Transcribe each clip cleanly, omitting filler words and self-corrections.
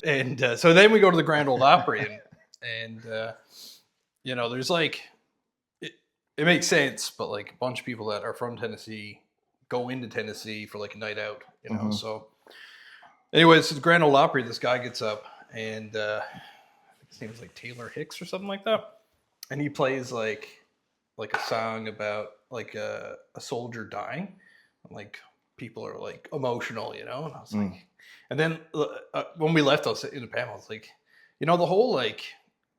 And so then we go to the Grand Ole Opry, and you know, there's like, it makes sense, but like a bunch of people that are from Tennessee go into Tennessee for like a night out, you know. So, anyways, the Grand Ole Opry, this guy gets up, and I think his name is like Taylor Hicks or something like that, and he plays like a song about like a soldier dying, and like people are like emotional, you know. And I was like, and then when we left, I was in the panel. I was like, you know, the whole like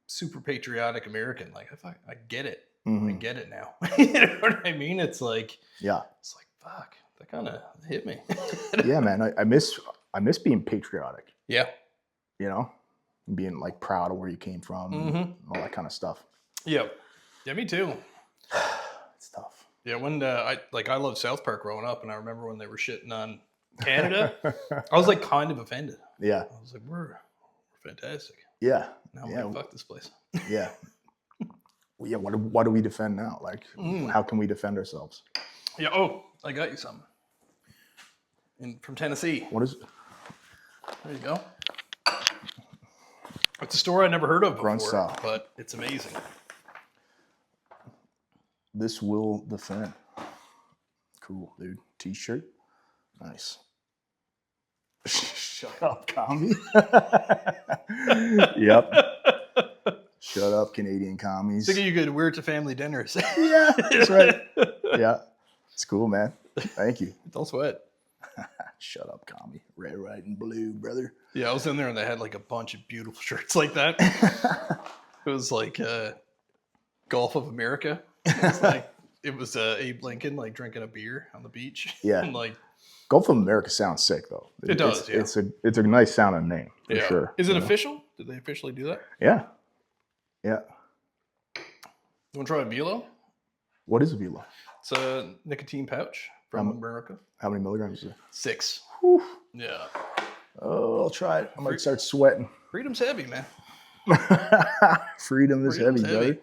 super patriotic American, like I get it. I get it now. You know what I mean? It's like, it's like, fuck, that kind of hit me. Yeah, man. I miss being patriotic. Yeah. You know, being like proud of where you came from and all that kind of stuff. Yeah. Yeah, me too. It's tough. Yeah, when I loved South Park growing up, and I remember when they were shitting on Canada, I was like kind of offended. Yeah. I was like, we're fantastic. Yeah. Now I'm like, fuck this place. Yeah. Well, yeah. What do we defend now? Like, how can we defend ourselves? Yeah. Oh, I got you something. From Tennessee. What is it? There you go. It's a store I never heard of Grunt before, style. but it's amazing. This will defend. Cool, dude. T-shirt. Nice. Shut up, commie. Yep. Shut up, Canadian commies. Think you could wear it to family dinners. Yeah, that's right. Yeah. It's cool, man. Thank you. Don't sweat. Shut up, commie. Red, white, and blue, brother. Yeah, I was in there and they had like a bunch of beautiful shirts like that. It was like Gulf of America. It was Abe Lincoln like drinking a beer on the beach. Yeah. And, like, Gulf of America sounds sick though. It does. It's a nice sounding name for sure. Is it official? Did they officially do that? Yeah. Yeah. You want to try a Velo? What is a Velo? It's a nicotine pouch from America. How many milligrams is it? 6. Whew. Yeah. Oh, I'll try it. I might start sweating. Freedom's heavy, man. Freedom is heavy, brother.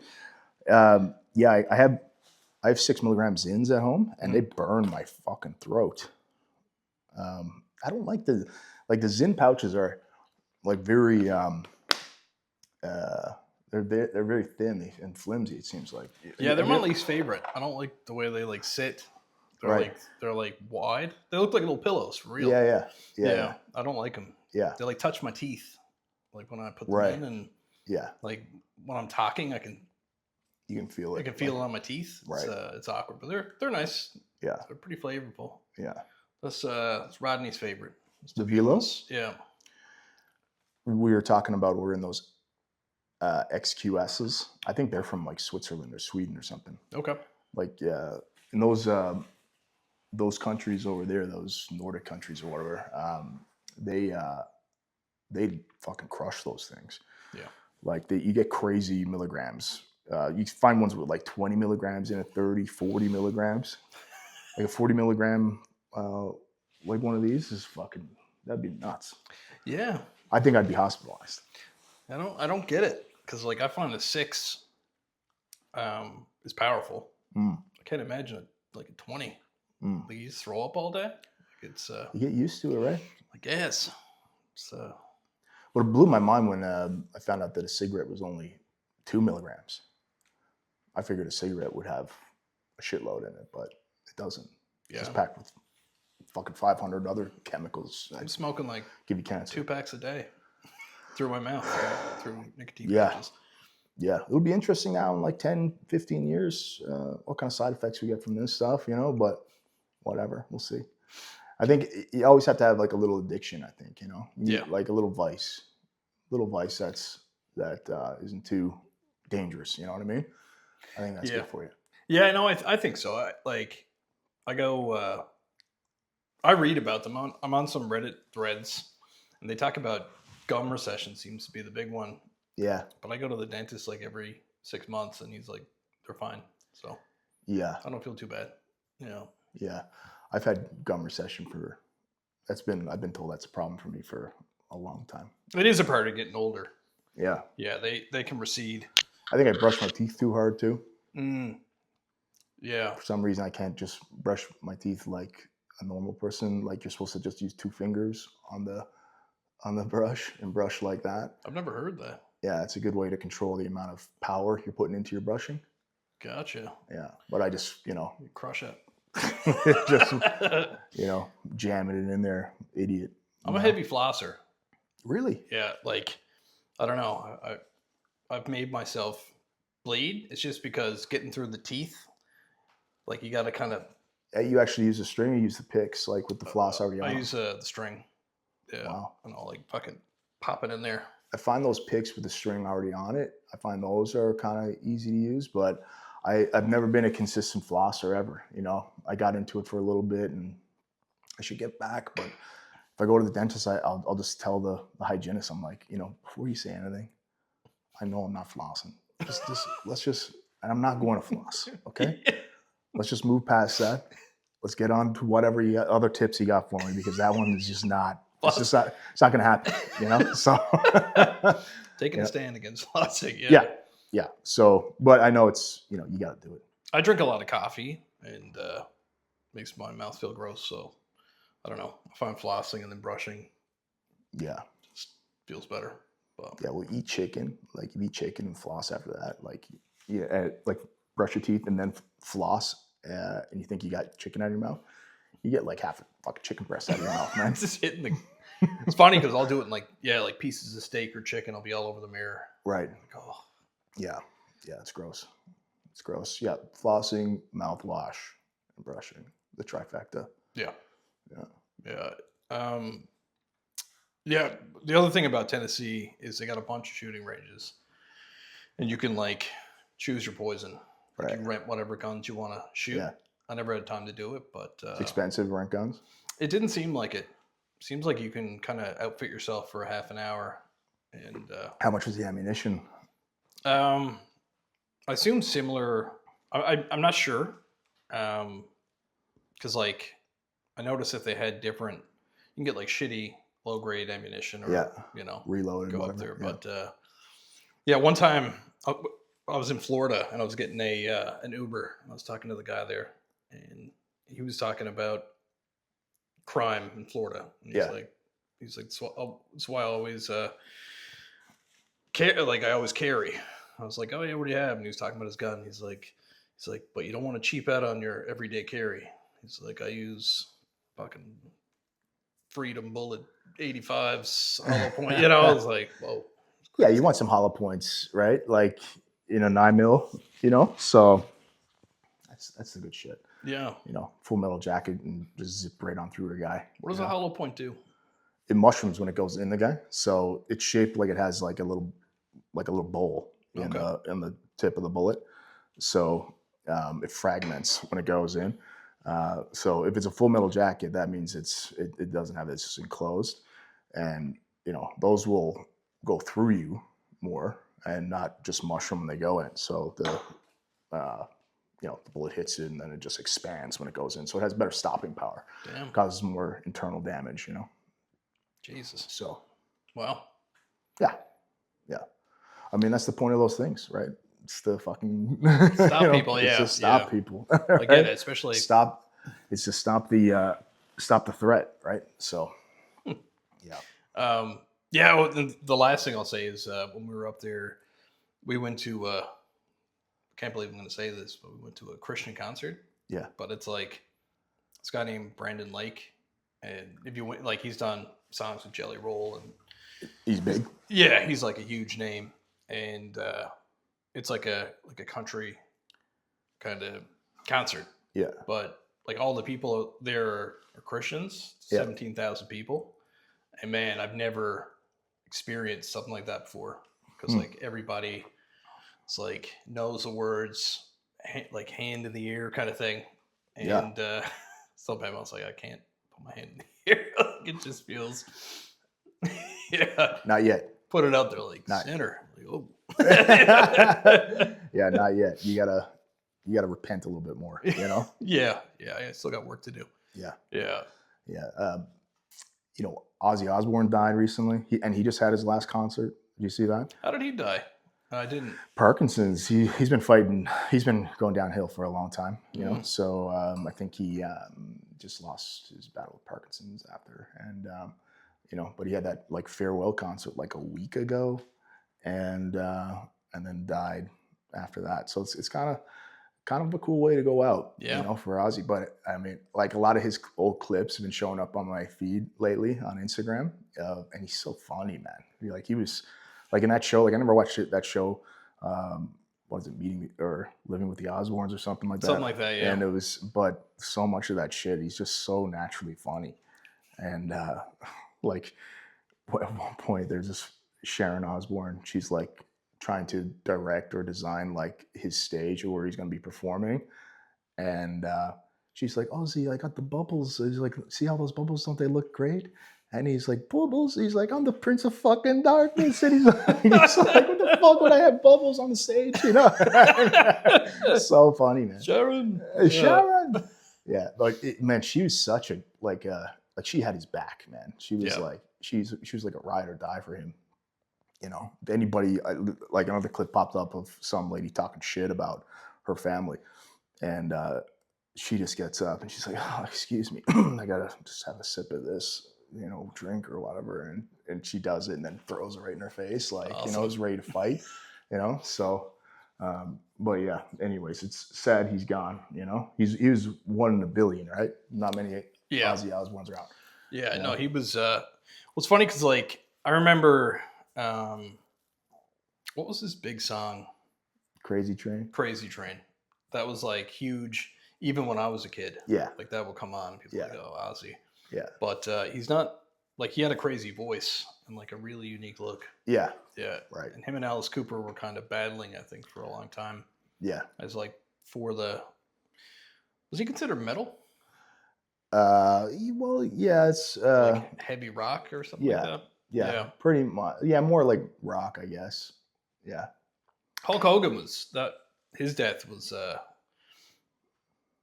Yeah, I have 6 milligram Zins at home, and they burn my fucking throat. I don't like the Zyn pouches are like very they're very thin and flimsy. It seems like. Yeah, they're my least favorite. I don't like the way they like sit. They're like wide. They look like little pillows for real. Yeah. I don't like them. Yeah. They like touch my teeth, like when I put them in, and like when I'm talking, you can feel it. I can feel it on my teeth. Right. It's awkward, but they're nice. Yeah. They're pretty flavorful. Yeah. That's Rodney's favorite. The Velos? Yeah. We were talking about ordering those XQSs. I think they're from like Switzerland or Sweden or something. Okay. Like in those countries over there, those Nordic countries or whatever, they fucking crush those things. Yeah. Like you get crazy milligrams. You find ones with like 20 milligrams in it, 30, 40 milligrams. Like a 40 milligram, like one of these is fucking, that'd be nuts. Yeah. I think I'd be hospitalized. I don't get it. Cause like I find the 6 is powerful. I can't imagine like a 20. Like you just throw up all day. It's you get used to it, right? I guess. So but it blew my mind when I found out that a cigarette was only 2 milligrams. I figured a cigarette would have a shitload in it, but it doesn't. Yeah. It's packed with fucking 500 other chemicals. I'm smoking like give you cancer. 2 packs a day through my mouth, through nicotine pouches. Yeah. It'll be interesting now in like 10, 15 years, what kind of side effects we get from this stuff, you know, but whatever, we'll see. I think you always have to have like a little addiction, I think, you know, like a little vice that isn't too dangerous. You know what I mean? I think that's good for you. Yeah, no, I think so. I read about them. I'm on some Reddit threads, and they talk about gum recession seems to be the big one. Yeah. But I go to the dentist like every 6 months, and he's like, they're fine. So yeah, I don't feel too bad. You know. Yeah, I've had gum recession I've been told that's a problem for me for a long time. It is a part of getting older. Yeah. Yeah, they can recede. I think I brush my teeth too hard too. Yeah. For some reason, I can't just brush my teeth like a normal person. Like you're supposed to just use 2 fingers on on the brush and brush like that. I've never heard that. Yeah, it's a good way to control the amount of power you're putting into your brushing. Gotcha. Yeah, but I just, You crush it. just, jamming it in there, idiot. I'm a heavy flosser. Really? Yeah, like, I don't know. I've made myself bleed. It's just because getting through the teeth, like, you got to kind of. You actually use a string or use the picks, like with the floss already on? I use the string. Yeah. Wow. And I'll like fucking pop it in there. I find those picks with the string already on it, I find those are kind of easy to use, but I've never been a consistent flosser ever. I got into it for a little bit and I should get back, but if I go to the dentist, I'll just tell the hygienist, I'm like, before you say anything, I know I'm not flossing. Let's just, and I'm not going to floss, okay? Let's just move past that. Let's get on to whatever other tips you got for me, because that one is just not, it's not going to happen, So taking a stand against flossing. Yeah. So, but I know it's, you got to do it. I drink a lot of coffee and makes my mouth feel gross. So I don't know. I find flossing and then brushing. Yeah. Just feels better. But yeah. Well, eat chicken. Like, you eat chicken and floss after that. Like, like brush your teeth and then floss. And you think you got chicken out of your mouth. You get like half a fucking chicken breast out of your mouth, man. Just hitting the. It's funny because I'll do it in like pieces of steak or chicken. I'll be all over the mirror. Right. Like, oh. Yeah. It's gross. It's gross. Yeah. Flossing, mouthwash, and brushing. The trifecta. Yeah. The other thing about Tennessee is they got a bunch of shooting ranges, and you can like choose your poison. Like, you rent whatever guns you want to shoot. Yeah. I never had time to do it, but it's expensive to rent guns. It didn't seem like it. Seems like you can kind of outfit yourself for a half an hour. And how much was the ammunition? I assume similar. I'm not sure, because like I noticed if they had different, you can get like shitty low grade ammunition or reload, go up there. But one time I was in Florida and I was getting an Uber. I was talking to the guy there, and he was talking about crime in Florida. And he's like, that's why I always I always carry. I was like, oh yeah, what do you have? And he was talking about his gun. He's like, but you don't want to cheap out on your everyday carry. He's like, I use fucking Freedom Bullet 85s hollow point. I was like, whoa. Yeah, you want some hollow points, right? Like, 9mm, so that's the good shit. Yeah. Full metal jacket and just zip right on through a guy. What does a hollow point do? It mushrooms when it goes in the guy. So it's shaped like it has like a little bowl in the tip of the bullet. So it fragments when it goes in. So if it's a full metal jacket, that means it doesn't have this enclosed, and those will go through you more and not just mushroom when they go in. So the bullet hits it and then it just expands when it goes in. So it has better stopping power. Damn. Causes more internal damage. Jesus. So. Wow. Yeah. I mean, that's the point of those things, right? It's the fucking stop people. It's to stop people. Right? I get it, especially stop. It's to stop the threat, right? So, yeah. Well, the last thing I'll say is when we were up there, we went to. I can't believe I'm going to say this, but we went to a Christian concert. Yeah. But it's like this guy named Brandon Lake, and if you went, like, he's done songs with Jelly Roll, and he's big. Yeah, he's like a huge name, and it's like a country kind of concert. Yeah. But like all the people there are Christians. 17,000 people, and man, I've never experienced something like that before, because like everybody, it's like knows the words, like hand in the ear kind of thing, and sometimes I was like, I can't put my hand in the ear. It just feels. Yeah. Not yet. Put it out there like sinner. Like, oh. Yeah, not yet. You gotta repent a little bit more, Yeah. I still got work to do. Yeah. Ozzy Osbourne died recently, he just had his last concert. Did you see that? How did he die? I didn't. Parkinson's. He's been fighting. He's been going downhill for a long time, So I think he just lost his battle with Parkinson's after, and you know, but he had that like farewell concert like a week ago, and then died after that. So it's kind of a cool way to go out, Yeah. you know, for Ozzy. But I mean, like a lot of his old clips have been showing up on my feed lately on Instagram, and he's so funny, man. Like he was like in that show. Like I never watched that show. What is it, Living with the Osbournes or something like that? Something like that, yeah. And it was, but so much of that shit, he's just so naturally funny. And like at one point, there's this Sharon Osbourne. She's like trying to direct or design like his stage or where he's going to be performing, and she's like, "Oh, see, I got the bubbles." He's like, "See how those bubbles? Don't they look great?" And he's like, "Bubbles." He's like, "I'm the Prince of fucking Darkness." And he's like, "What the fuck would I have bubbles on the stage?" You know, so funny, man. Sharon. Sharon. Yeah, like man, she was such a like she had his back, man. She was like she was like a ride or die for him. You know, anybody like another clip popped up of some lady talking shit about her family, and she just gets up and she's like, "Oh, excuse me, I gotta just have a sip of this, you know, drink or whatever," and she does it and then throws it right in her face, like awesome. You know, is ready to fight, you know. So, but yeah. Anyways, it's sad he's gone. You know, he was one in a billion, right? Not many Ozzy Osbournes around. Yeah, no, he was. What's funny because like I remember. What was his big song? Crazy Train. Crazy Train. That was like huge, even when I was a kid. Yeah. Like that would come on. People would go, Ozzy. Yeah. But he's not like he had a crazy voice and like a really unique look. Yeah. Yeah. Right. And him and Alice Cooper were kind of battling, I think, for a long time. Yeah. As like was he considered metal? Well, yeah, it's like heavy rock or something like that. Yeah, pretty much. Yeah, more like rock, I guess. Yeah. Hulk Hogan his death was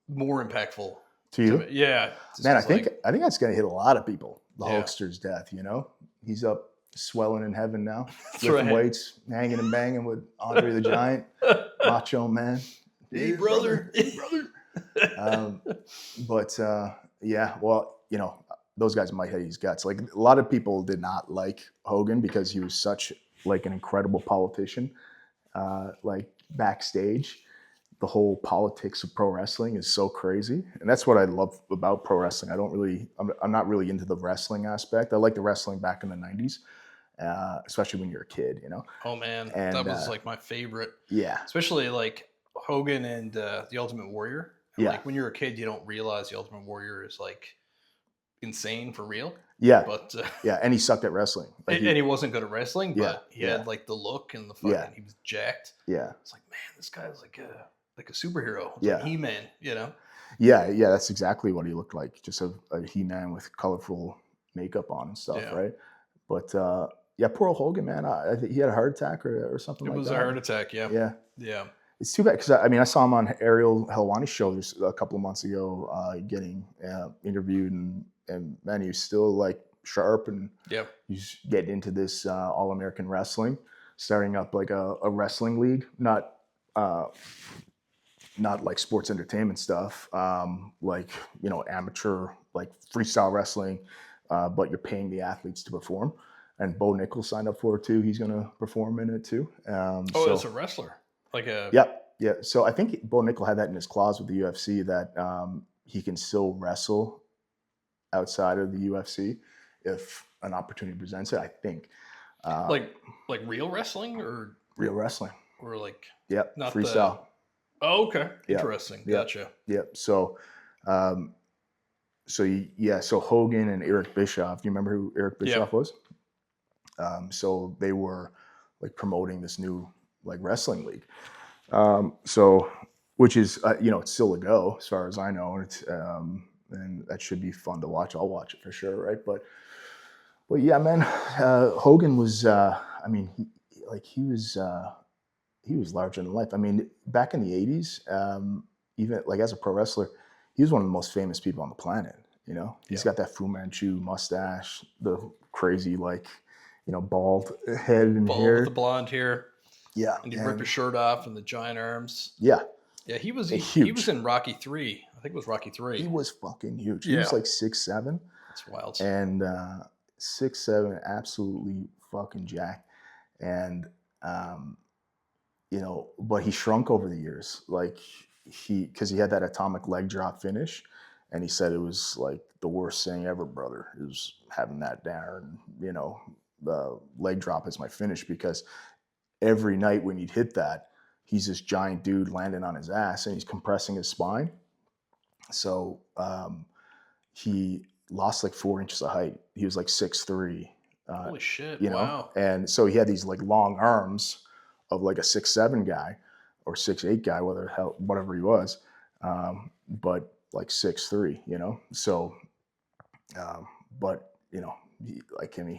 more impactful to you. Yeah, man, I think that's gonna hit a lot of people. The Hulkster's death, you know, he's up swelling in heaven now, lifting weights, hanging and banging with Andre the Giant, Macho Man. Hey brother, hey brother. But yeah, well, you know, those guys might hate his guts. Like a lot of people did not like Hogan because he was such like an incredible politician. Like backstage, the whole politics of pro wrestling is so crazy, and that's what I love about pro wrestling. I'm not really into the wrestling aspect. I like the wrestling back in the '90s, especially when you're a kid, you know. Oh man, and, that was like my favorite. Yeah, especially like Hogan and the Ultimate Warrior. And like when you're a kid, you don't realize the Ultimate Warrior is like insane for real. Yeah, but and he sucked at wrestling. Like and he wasn't good at wrestling, but he had like the look and the fucking. He was jacked. Yeah, it's like, man, this guy's like a superhero. It's like He-Man, you know. Yeah, that's exactly what he looked like. Just a He-Man with colorful makeup on and stuff, right? But poor old Hogan, man. I think he had a heart attack or something like that. It was a heart attack, yeah. It's too bad because I saw him on Ariel Helwani's show just a couple of months ago, getting interviewed, and man, he was still like sharp, and he's getting into this All American Wrestling, starting up like a wrestling league, not like sports entertainment stuff, like, you know, amateur like freestyle wrestling, but you're paying the athletes to perform. And Bo Nichols signed up for it too. He's going to perform in it too. As a wrestler. Yeah. So I think Bo Nichols had that in his clause with the UFC that he can still wrestle outside of the UFC if an opportunity presents it. I think. Like real wrestling or real wrestling or like not freestyle. Oh, okay. Interesting. Gotcha. Yep. So, so Hogan and Eric Bischoff. Do you remember who Eric Bischoff was? So they were like promoting this new like wrestling league. So, which is it's still a go as far as I know, and it's and that should be fun to watch. I'll watch it for sure, right? But yeah, man, Hogan was. He was larger than life. I mean, back in the '80s, even like as a pro wrestler, he was one of the most famous people on the planet. You know, he's got that Fu Manchu mustache, the crazy bald head and hair, with the blonde hair. Yeah, and he'd rip his shirt off and the giant arms. Yeah, he was he was in Rocky 3. I think it was Rocky 3. He was fucking huge. He was like 6'7". That's wild. And 6'7", absolutely fucking jacked. And, you know, but he shrunk over the years. Like because he had that atomic leg drop finish. And he said it was like the worst thing ever, brother. It was having that down, you know, the leg drop as my finish, because every night when you'd hit that, he's this giant dude landing on his ass and he's compressing his spine. So he lost like 4 inches of height. He was like 6'3". Holy shit! You know, Wow. and so he had these like long arms of like a 6'7" guy or 6'8" guy, whatever he was, but like 6'3", you know. So, but you know, he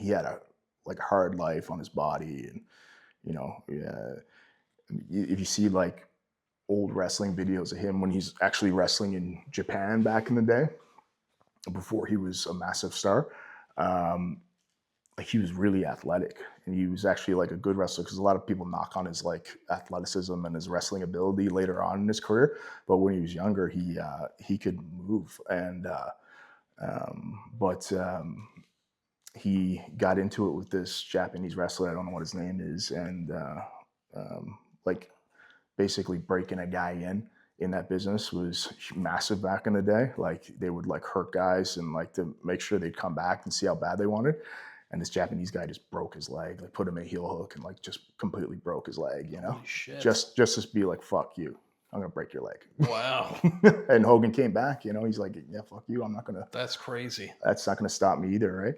had a hard life on his body, and you know, if you see like old wrestling videos of him when he's actually wrestling in Japan back in the day, before he was a massive star, like he was really athletic, and he was actually like a good wrestler, because a lot of people knock on his like athleticism and his wrestling ability later on in his career. But when he was younger, he could move, and he got into it with this Japanese wrestler. I don't know what his name is, and like basically breaking a guy in that business was massive back in the day. Like they would like hurt guys and like to make sure they'd come back and see how bad they wanted. And this Japanese guy just broke his leg, like put him in a heel hook and like just completely broke his leg, you know? Holy shit. Just to be like, fuck you. I'm going to break your leg. Wow. And Hogan came back, you know, he's like, yeah, fuck you. I'm not going to. That's crazy. That's not going to stop me either, right?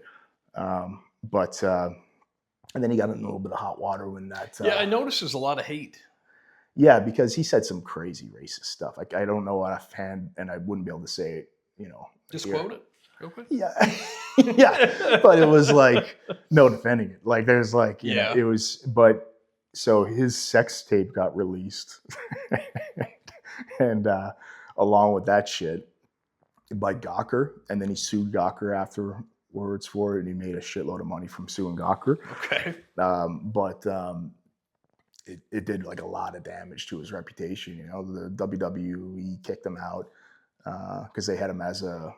And then he got in a little bit of hot water when that. Yeah, I noticed there's a lot of hate. Yeah, because he said some crazy racist stuff. Like I don't know offhand, and I wouldn't be able to say it, you know. Just here. quote it real quick. Yeah. Yeah. But it was like no defending it. Like there's like, you know, it was, but so his sex tape got released. And along with that shit by Gawker, and then he sued Gawker afterwards for it, and he made a shitload of money from suing Gawker. Okay. It did like a lot of damage to his reputation. You know, the WWE kicked him out because they had him as on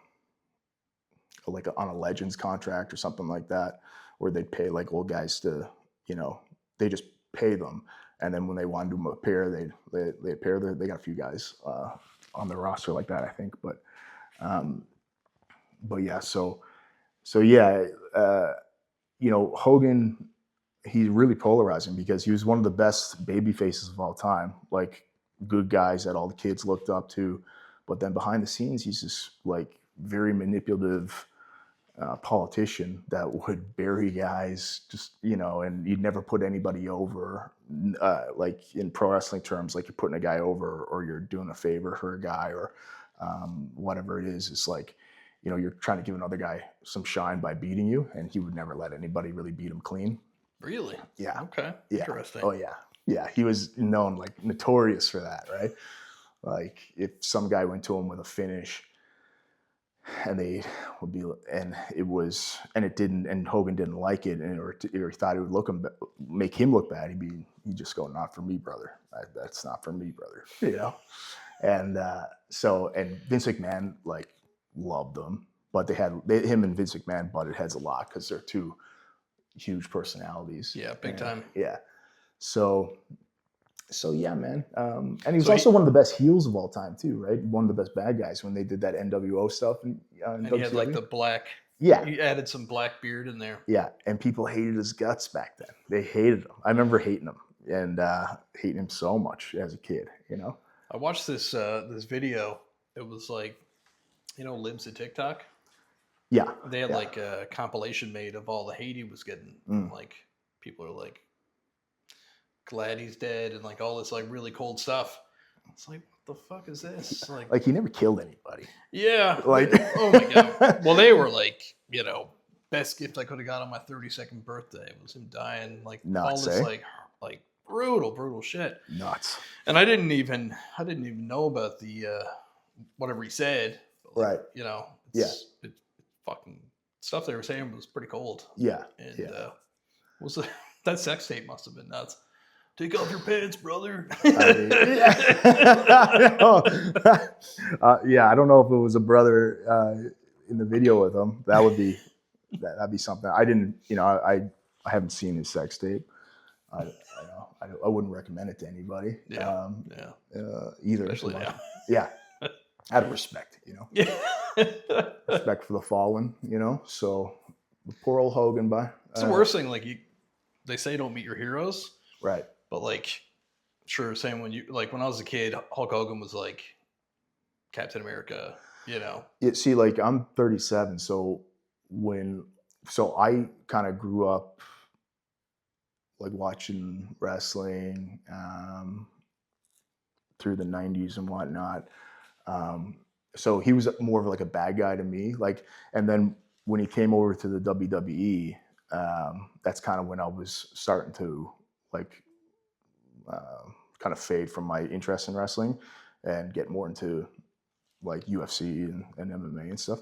a 𝐬𝐮𝐬𝐫𝐞 contract or something like that, where they'd pay like old guys to, you know, they just pay them, and then when they wanted to appear, they appear. They got a few guys on the roster like that, I think. But yeah, so yeah, you know, Hogan. He's really polarizing because he was one of the best baby faces of all time, like good guys that all the kids looked up to. But then behind the scenes, he's this like very manipulative politician that would bury guys, just, you know, and you'd never put anybody over, like in pro wrestling terms, like you're putting a guy over or you're doing a favor for a guy or whatever it is. It's like, you know, you're trying to give another guy some shine by beating you, and he would never let anybody really beat him clean. Really? Yeah. Okay. Yeah. Interesting. Oh yeah. Yeah. He was known, like notorious for that, right? Like if some guy went to him with a finish and they would be, and it didn't, and Hogan didn't like it, or he thought it would make him look bad, he'd just go, not for me, brother. That's not for me, brother. You know? And and Vince McMahon like loved them, but him and Vince McMahon butted heads a lot because they're two huge personalities. Yeah, big time. Yeah. So yeah, man. And he was also one of the best heels of all time too, right? One of the best bad guys when they did that NWO stuff. And he had like the black. Yeah. He added some black beard in there. Yeah, and people hated his guts back then. They hated him. I remember hating him and hating him so much as a kid. You know. I watched this video. It was like, you know, Libs of TikTok. Yeah. They had like a compilation made of all the hate he was getting. Like people are like, glad he's dead, and like all this like really cold stuff. It's like, what the fuck is this? Like he never killed anybody. Yeah. Like oh my god. Well, they were like, you know, best gift I could have got on my 32nd birthday was him dying. Like nuts, all this like brutal shit. Nuts. And I didn't even know about the whatever he said. Like, right. You know. It's fucking stuff they were saying was pretty cold. Yeah. And that sex tape must have been nuts. Take off your pants, brother. Yeah, I don't know if it was a brother in the video with him. That would be that'd be something. I didn't, you know, I haven't seen his sex tape. I wouldn't recommend it to anybody. Yeah. Either. Especially now. Yeah. Out of respect, you know. Yeah. Respect for the fallen, you know. So poor old Hogan, It's the worst thing. Like they say, don't meet your heroes. Right. But like, sure, same when when I was a kid, Hulk Hogan was like Captain America. You know. Yeah. See, like I'm 37, so I kind of grew up like watching wrestling through the 90s and whatnot. So he was more of like a bad guy to me. Like, and then when he came over to the WWE, that's kind of when I was starting to like kind of fade from my interest in wrestling and get more into like UFC and MMA and stuff.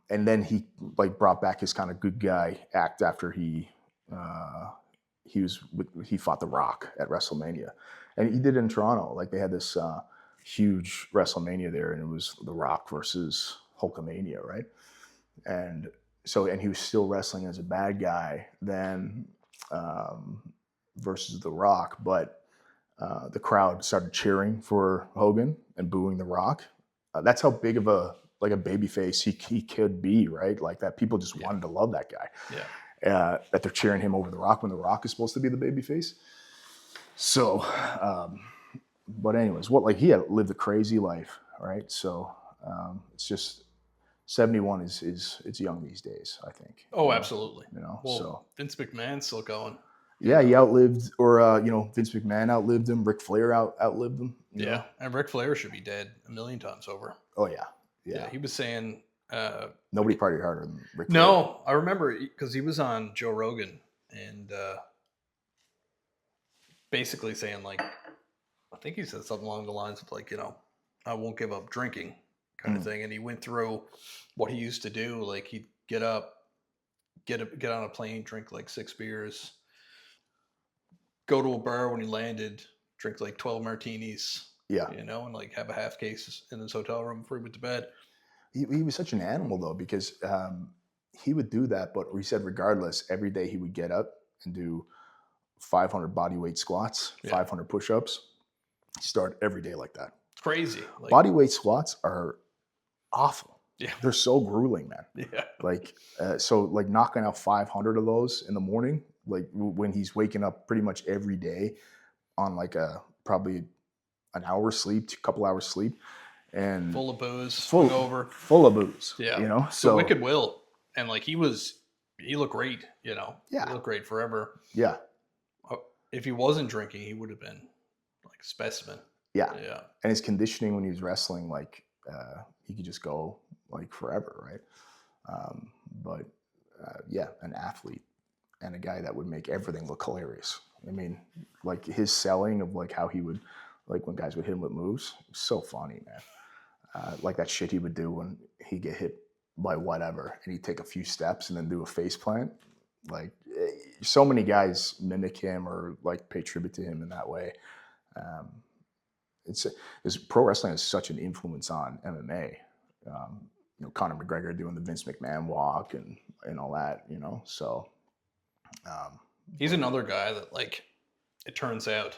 And then he like brought back his kind of good guy act after he fought The Rock at WrestleMania, and he did it in Toronto. Like they had this huge WrestleMania there, and it was The Rock versus Hulkamania, right? And he was still wrestling as a bad guy then versus The Rock, but the crowd started cheering for Hogan and booing The Rock. That's how big of a baby face he could be, right? Like that people just wanted to love that guy. Yeah. That they're cheering him over The Rock when The Rock is supposed to be the baby face. So, but anyways, he had lived a crazy life, right? So it's just 71 is young these days, I think. Oh, absolutely. You know, well, so Vince McMahon's still going. Yeah, he outlived, or Vince McMahon outlived him. Ric Flair outlived him. You know? And Ric Flair should be dead a million times over. Oh yeah. He was saying nobody partied harder than Ric Flair. No, I remember because he was on Joe Rogan and basically saying like, I think he said something along the lines of like, I won't give up drinking kind of thing. And he went through what he used to do. Like he'd get up, get on a plane, drink like 6 beers, go to a bar when he landed, drink like 12 martinis. Yeah. And like have a half case in his hotel room before he went to bed. He was such an animal though, because he would do that, but he said regardless, every day he would get up and do 500 body weight squats, 500 push-ups. Start every day like that. It's crazy. Like, body weight squats are awful. Yeah. They're so grueling, man. Yeah. Like, so like knocking out 500 of those in the morning, like when he's waking up pretty much every day on like probably an hour sleep, a couple hours sleep, and full of booze, full of booze. Yeah. So wicked will. And like he looked great, Yeah. He looked great forever. Yeah. If he wasn't drinking, he would have been like a specimen. Yeah. Yeah. And his conditioning when he was wrestling, like he could just go like forever, right? But an athlete and a guy that would make everything look hilarious. I mean, like his selling of like how he would, like when guys would hit him with moves, it was so funny, man. Like that shit he would do when he'd get hit by whatever and he'd take a few steps and then do a face plant. Like so many guys mimic him or like pay tribute to him in that way. Pro wrestling has such an influence on MMA. Conor McGregor doing the Vince McMahon walk and all that, so. He's another guy that like, it turns out,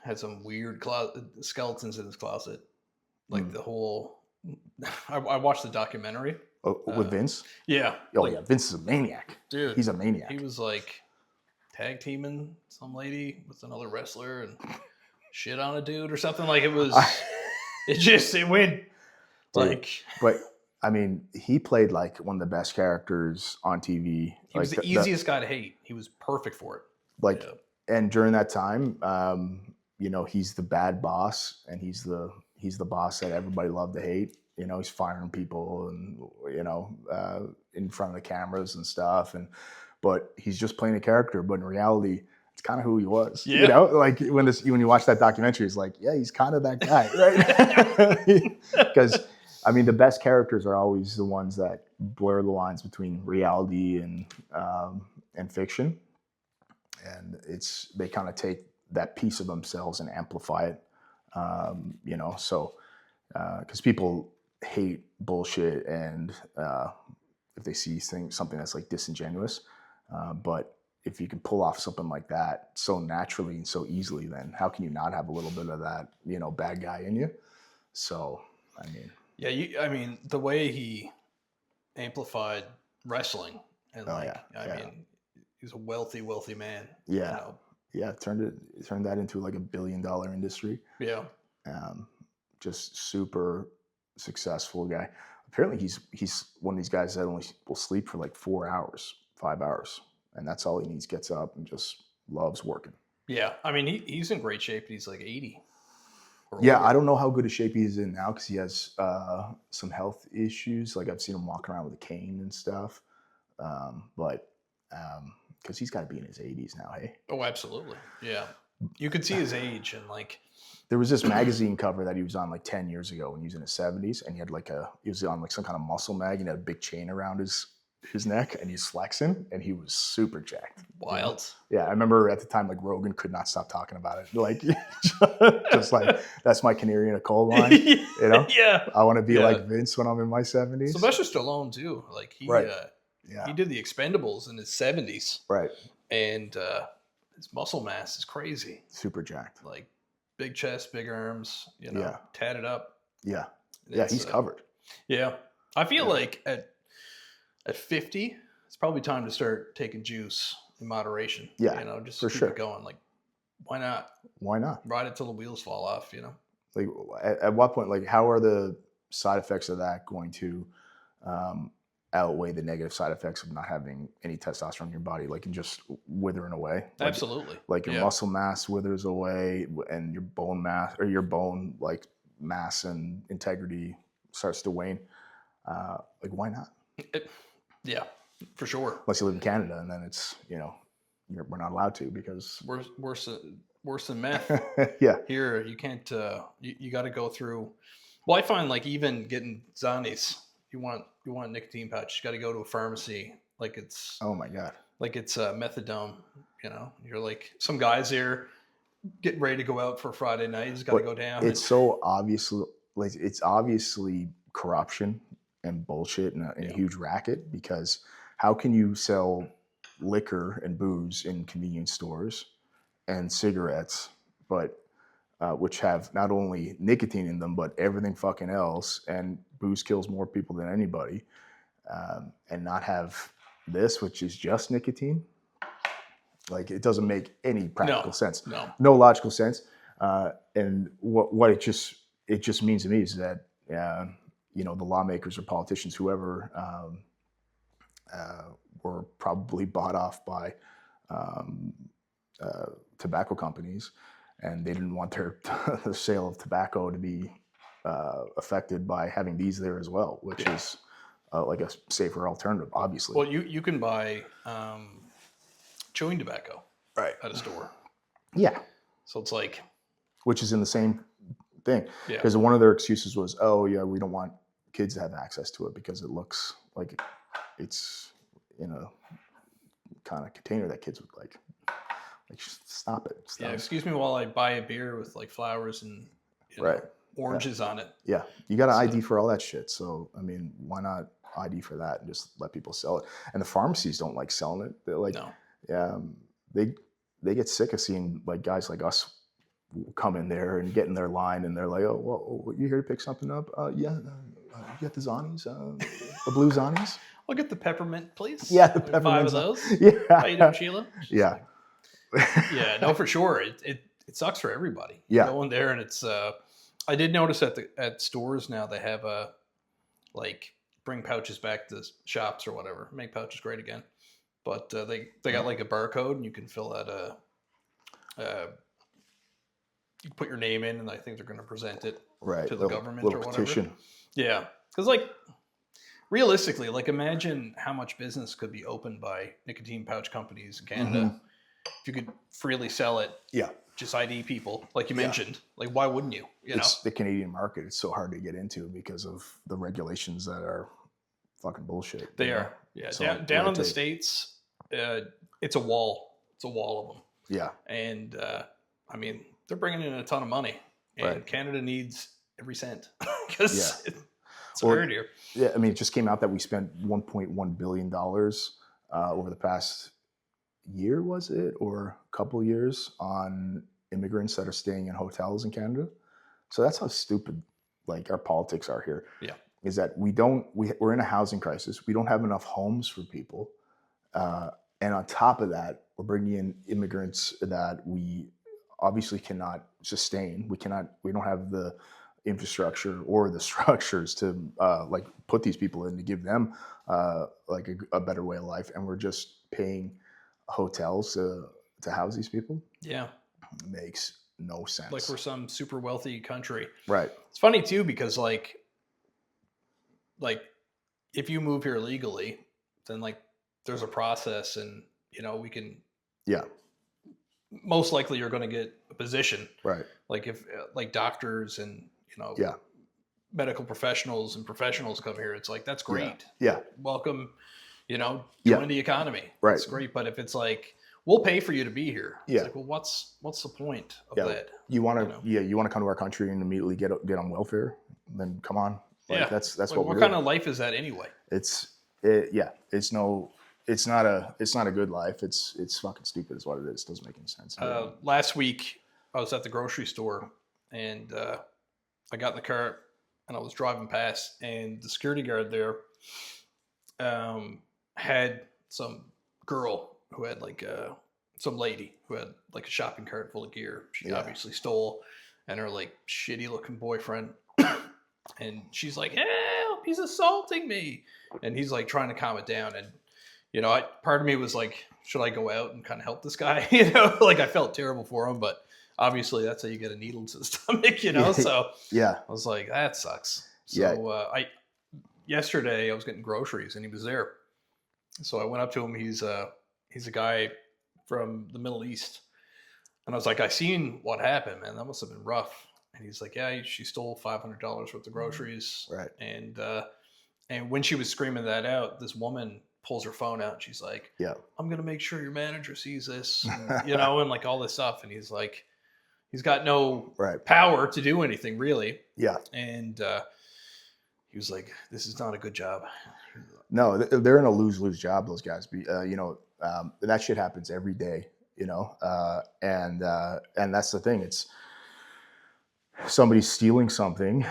had some weird skeletons in his closet. Like the whole, I watched the documentary. With Vince? Yeah. Oh yeah, Vince is a maniac. Dude. He's a maniac. He was like tag teaming some lady with another wrestler and shit on a dude or something. Like it was, it went like. But I mean, he played like one of the best characters on TV. He was the easiest guy to hate. He was perfect for it. Like, and during that time, he's the bad boss and he's the boss that everybody loved to hate. He's firing people and, in front of the cameras and stuff. But he's just playing a character. But in reality, it's kind of who he was. Yeah. Like when you watch that documentary, it's like, yeah, he's kind of that guy, right? Because, I mean, the best characters are always the ones that blur the lines between reality and fiction. And they kind of take that piece of themselves and amplify it, so because people hate bullshit and if they see something that's like disingenuous. But if you can pull off something like that so naturally and so easily, then how can you not have a little bit of that, bad guy in you? So, I mean, yeah, I mean, the way he amplified wrestling and oh like, yeah, I mean, he's a wealthy, wealthy man. yeah, yeah. Turned that into like $1 billion industry. Yeah. Just super successful guy. Apparently, he's one of these guys that only will sleep for like 4 hours, 5 hours, and that's all he needs. Gets up and just loves working. Yeah, I mean, he's in great shape. He's like 80. Yeah, older. I don't know how good a shape he is in now because he has some health issues. Like I've seen him walking around with a cane and stuff, but because he's got to be in his 80s now. Hey. Oh, absolutely. Yeah, you could see his age and like. There was this magazine cover that he was on like 10 years ago when he was in his 70s, and he was on like some kind of muscle mag and had a big chain around his neck, and he's flexing, and he was super jacked. Wild. Yeah, I remember at the time, like Rogan could not stop talking about it. Like, just like, that's my canary in a coal mine. Yeah. I want to be like Vince when I'm in my 70s. Sylvester Stallone too. Like he did the Expendables in his 70s. Right. And his muscle mass is crazy. Super jacked. Like big chest, big arms, tatted up. Yeah. Yeah, he's covered. Yeah. I feel like at 50, it's probably time to start taking juice in moderation. Yeah. Just for keep sure. it going. Like, why not? Why not? Ride it till the wheels fall off, Like, at what point, like, how are the side effects of that going to outweigh the negative side effects of not having any testosterone in your body, like, and just withering away? Like, absolutely. Like, your muscle mass withers away, and your bone mass, or your bone, like, mass and integrity starts to wane. Like, why not? Yeah, for sure. Unless you live in Canada, and then it's, we're not allowed to because worse than meth. Yeah. Here you can't. You got to go through. Well, I find like even getting Zanies, you want a nicotine pouch, you got to go to a pharmacy. Like it's. Oh my god. Like it's methadone. You're like some guys here getting ready to go out for Friday night. He's got to go down. It's so obviously like it's obviously corruption and bullshit and a huge racket, because how can you sell liquor and booze in convenience stores and cigarettes, but which have not only nicotine in them but everything fucking else, and booze kills more people than anybody, and not have this, which is just nicotine? Like, it doesn't make any practical sense. No logical sense. And what it just means to me is that the lawmakers or politicians, whoever, were probably bought off by tobacco companies, and they didn't want the sale of tobacco to be affected by having these there as well, which is like a safer alternative, obviously. Well, you can buy chewing tobacco at a store. Yeah. So it's like, which is in the same thing, because one of their excuses was, oh yeah, we don't want kids to have access to it because it looks like it's in a kind of container that kids would like. Like, stop it. Stop. Yeah, excuse me while I buy a beer with like flowers and oranges on it. Yeah, you got an ID for all that shit. So I mean, why not ID for that and just let people sell it? And the pharmacies don't like selling it. They're like, they get sick of seeing like guys like us come in there and get in their line, and they're like, oh, well, you here to pick something up? Yeah, you got the Zanies, the blue Zanies? I'll get the peppermint, please. Yeah, the peppermint. 5 of those. Yeah. How you doing, Sheila? Yeah. Yeah, no, for sure. It sucks for everybody. Yeah. You go in there and it's I did notice at stores now they have like bring pouches back to shops or whatever. Make pouches great again. But they got like a barcode, and you can fill out you put your name in, and I think they're going to present it to the government or whatever. Petition. Yeah. Cuz like realistically, like imagine how much business could be opened by nicotine pouch companies in Canada. Mm-hmm. If you could freely sell it, just ID people, like you mentioned. Like, why wouldn't you? It's the Canadian market. It's so hard to get into because of the regulations that are fucking bullshit. They are. Yeah. So down in the States, it's a wall. It's a wall of them. Yeah. And I mean, they're bringing in a ton of money, and Canada needs every cent because it's That's what I heard here. Yeah, I mean, it just came out that we spent $1.1 billion over the past year, was it, or a couple years on immigrants that are staying in hotels in Canada. So that's how stupid like our politics are here. Yeah. Is that we're in a housing crisis. We don't have enough homes for people. And on top of that, we're bringing in immigrants that we obviously cannot sustain. We don't have the infrastructure or the structures to like put these people in to give them like a better way of life. And we're just paying hotels to house these people. Yeah. It makes no sense. Like we're some super wealthy country. Right. It's funny too, because like if you move here legally, then like there's a process, and we can. Yeah. Most likely, you're going to get a position. Right. Like if like doctors and Yeah. medical professionals and professionals come here, it's like that's great. Yeah. Welcome. Join Yeah. the economy. Right. It's great. But if it's like we'll pay for you to be here, it's Yeah. like, well, what's the point of Yeah. that? You want to you want to come to our country and immediately get on welfare? Then come on. Like, Yeah. That's Like, what what we're kind doing. of life is that anyway? It's not a good life. It's fucking stupid is what it is. It doesn't make any sense. Last week I was at the grocery store, and I got in the car and I was driving past, and the security guard there had some girl who had like some lady who had like a shopping cart full of gear. She obviously stole, and her like shitty looking boyfriend. And she's like, help, he's assaulting me. And he's like trying to calm it down. And, part of me was like, should I go out and kind of help this guy? Like I felt terrible for him, but obviously that's how you get a needle to the stomach, So yeah. I was like, that sucks. So yesterday I was getting groceries and he was there. So I went up to him. He's a guy from the Middle East. And I was like, I seen what happened, man. That must have been rough. And he's like, yeah, she stole $500 worth of groceries. Right. And when she was screaming that out, this woman pulls her phone out. And she's like, yeah, I'm going to make sure your manager sees this, and, and like all this stuff. And he's like, he's got no power to do anything really. Yeah. And he was like, this is not a good job. No, they're in a lose-lose job, those guys. That shit happens every day, and that's the thing. It's somebody's stealing something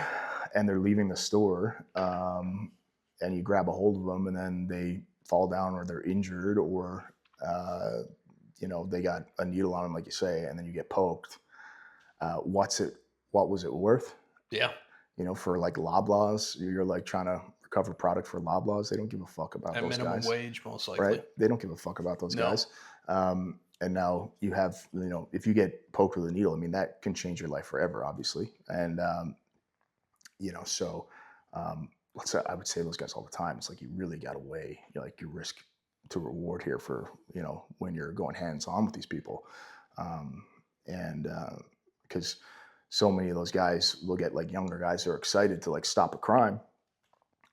and they're leaving the store, and you grab a hold of them and then they fall down or they're injured or, they got a needle on them, like you say, and then you get poked. What was it worth? Yeah. For like Loblaws, you're like trying to recover product for Loblaws. They don't give a fuck about those guys. At minimum wage, most likely. Right? They don't give a fuck about those guys. And now you have, if you get poked with a needle, I mean, that can change your life forever, obviously. And, I would say those guys all the time. It's like, you really got to weigh, your risk to reward here for, when you're going hands on with these people. Because so many of those guys will get like younger guys who are excited to like stop a crime.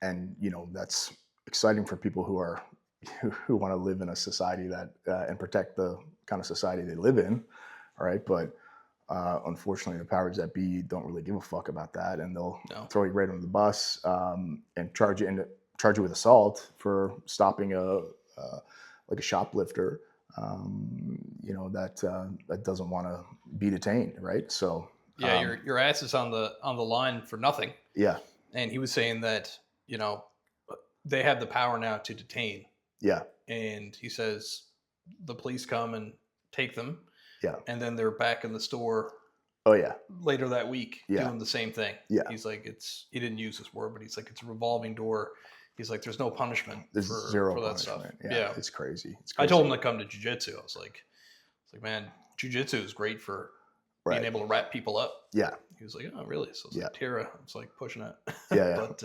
And, that's exciting for people who want to live in a society that and protect the kind of society they live in, all right? But unfortunately, the powers that be don't really give a fuck about that, and they'll throw you right under the bus and charge you with assault for stopping a shoplifter, that doesn't want to be detained, right? So your ass is on the line for nothing. Yeah, and he was saying that they have the power now to detain. Yeah. And he says the police come and take them. Yeah. And then they're back in the store. Oh yeah. Later that week doing the same thing. Yeah. He's like, he didn't use this word, but he's like, it's a revolving door. He's like, there's no punishment for that stuff. Yeah. It's crazy. I told him to come to jiu-jitsu. I was like, man, jiu-jitsu is great for being able to wrap people up. Yeah. He was like, oh, really? So it's like, Tara, I was like pushing it. Yeah. But,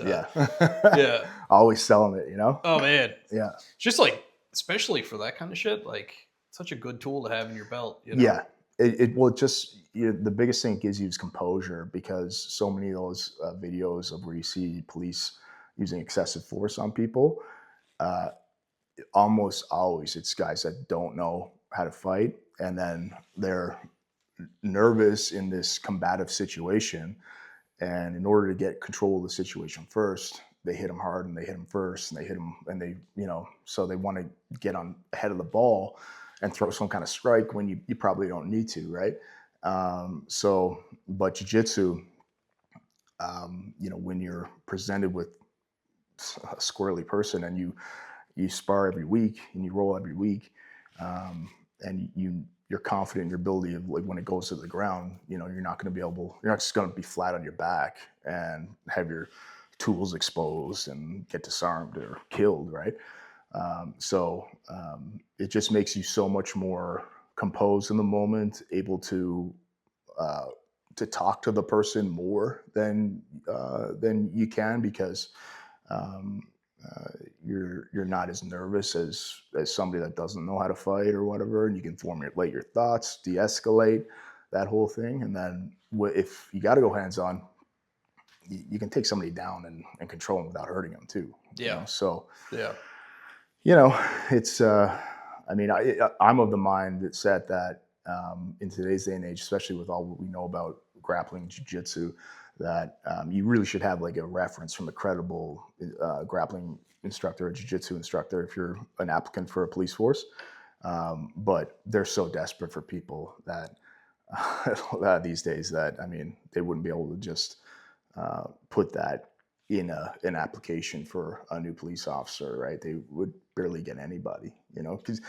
yeah. Always selling it, Oh, man. Yeah. It's just like, especially for that kind of shit, like such a good tool to have in your belt. Yeah. The biggest thing it gives you is composure, because so many of those videos of where you see police using excessive force on people, almost always it's guys that don't know how to fight, and then they're nervous in this combative situation, and in order to get control of the situation first, they hit them hard and they hit them first and they hit them and they, so they want to get on ahead of the ball and throw some kind of strike when you probably don't need to, right? But jiu-jitsu, when you're presented with a squirrely person and you spar every week and you roll every week, and you're confident in your ability of, like, when it goes to the ground, you're not just going to be flat on your back and have your tools exposed and get disarmed or killed, right? It just makes you so much more composed in the moment, able to talk to the person more than you can, because you're not as nervous as somebody that doesn't know how to fight or whatever, and you can formulate your thoughts, de-escalate that whole thing, and then if you got to go hands on, you can take somebody down and control them without hurting them too. Yeah. So yeah, it's I'm of the mindset that in today's day and age, especially with all what we know about grappling jiu-jitsu, that you really should have like a reference from a credible grappling instructor or jiu-jitsu instructor if you're an applicant for a police force. But they're so desperate for people that these days that, they wouldn't be able to just put that in an application for a new police officer, right? They would barely get anybody, because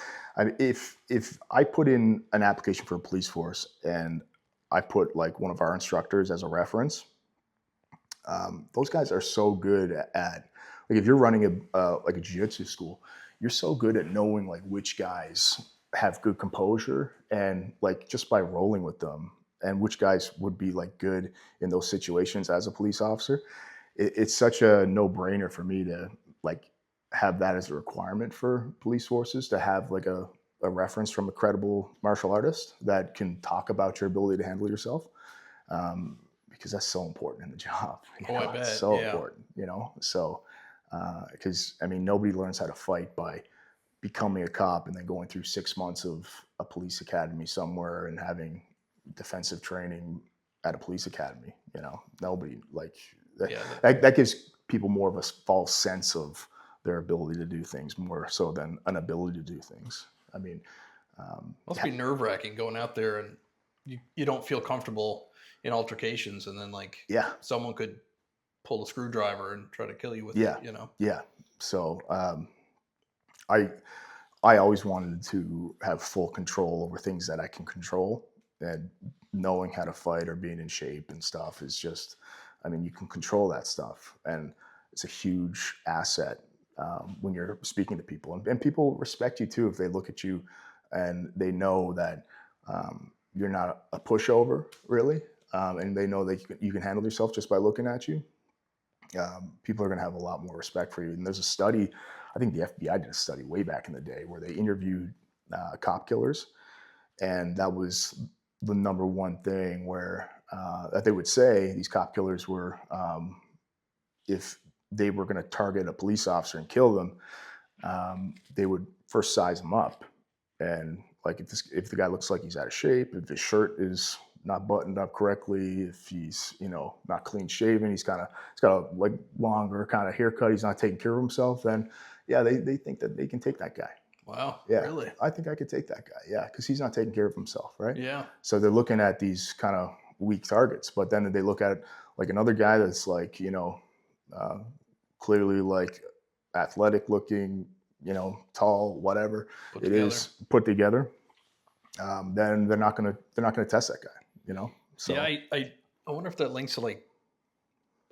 if I put in an application for a police force and I put like one of our instructors as a reference, those guys are so good at, like, if you're running a jiu-jitsu school, you're so good at knowing like which guys have good composure, and like just by rolling with them, and which guys would be like good in those situations as a police officer. It's such a no-brainer for me to like have that as a requirement for police forces, to have like a reference from a credible martial artist that can talk about your ability to handle yourself. Because that's so important in the job. I bet. It's so Yeah. important, So, because nobody learns how to fight by becoming a cop and then going through 6 months of a police academy somewhere and having defensive training at a police academy. Nobody, like that. Yeah. That gives people more of a false sense of their ability to do things, more so than an ability to do things. Must be nerve-wracking going out there and you don't feel comfortable in altercations, and then like someone could pull a screwdriver and try to kill you with it. Yeah. So I always wanted to have full control over things that I can control, and knowing how to fight or being in shape and stuff is just, you can control that stuff, and it's a huge asset when you're speaking to people, and people respect you too if they look at you and they know that you're not a pushover, really, and they know that you can handle yourself just by looking at you. People are going to have a lot more respect for you. And there's a study, I think the FBI did a study way back in the day where they interviewed cop killers, and that was the number one thing where that they would say these cop killers were, if they were going to target a police officer and kill them, they would first size him up, and like if the guy looks like he's out of shape, if his shirt is not buttoned up correctly, if he's not clean shaven, he's got a like longer kind of haircut, he's not taking care of himself, then they think that they can take that guy. Wow. Yeah, really? I think I could take that guy. Yeah, because he's not taking care of himself, right? Yeah. So they're looking at these kind of weak targets, but then they look at like another guy that's like clearly like athletic looking, tall, whatever is put together. Then they're not gonna test that guy. So yeah, I wonder if that links to like,